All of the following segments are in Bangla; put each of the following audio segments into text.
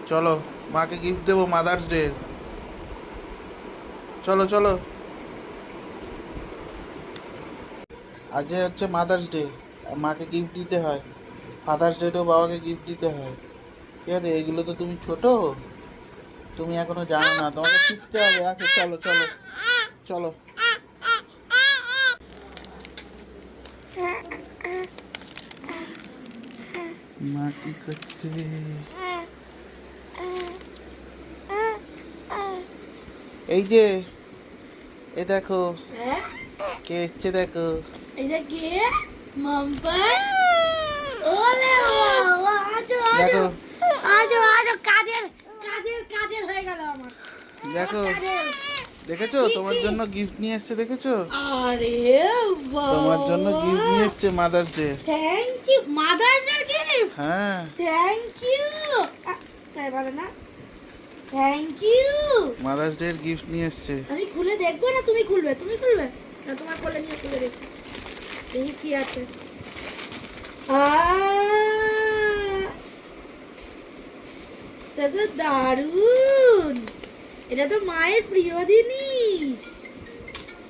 চলো মাকে গিফট দেবো মাদার্স ডে। চলো চলো, আজ হচ্ছে মাদার্স ডে, মাকে গিফট দিতে হয়। ফাদার্স ডেতেও বাবাকে গিফট দিতে হয়। ঠিক আছে, এইগুলো তো তুমি ছোট, তুমি এখনো জানো না, তোমাকে শিখতে হবে। আচ্ছা চলো চলো চলো। মা কি করছে? এই যে, এ দেখো কে এসছে, দেখো। এটা কে? মাম্পা। ওলে বাবা, আজো আজো দেখো আজো আজো কাজের কাজের কাজের হয়ে গেল আমার। দেখো, কাজের। দেখেছো তোমার জন্য গিফট নিয়ে এসছে, দেখেছো? আরে বাবা, তোমার জন্য গিফট নিয়ে এসছে mother's day. Thank you mother's day gift. হ্যাঁ, থ্যাংক ইউ। তাই বলে না, থ্যাংক ইউ। মাদার্স ডে এর গিফট নিয়ে এসছে। আমি খুলে দেখবো না তুমি খুলবে? তুমি খুলবে না, তোমার কোলে নিয়ে খুলে দেখি দেখি কি আছে। এটা তো দারুণ, এটা তো মায়ের প্রিয় জিনিস।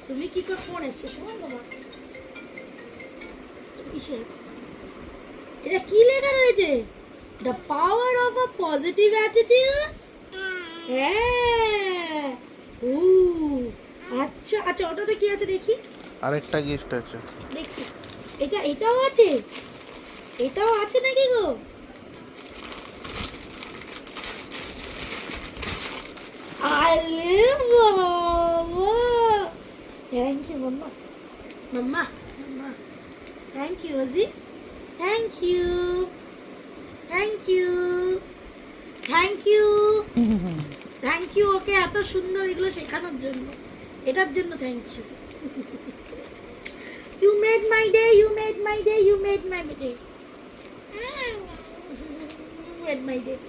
তুমি কি করে ফোন এসছে শোনো তোমার কিসে? এটা কি লেখা রয়েছে? The power of a positive attitude. হ্যাঁ, ও আচ্ছা আচ্ছা, ওটাতে কি আছে দেখি? আরেকটা গিফট আছে। দেখি, এটাও আছে, এটাও আছে নাকি গো? আরে বাবা, thank you mama, mama mama, thank you অজি, thank you, thank you, thank you, thank you okay এত সুন্দর এগুলো শেখানোর জন্য, এটার জন্য thank you. You made my day, you made my day, you made my day. You made my day.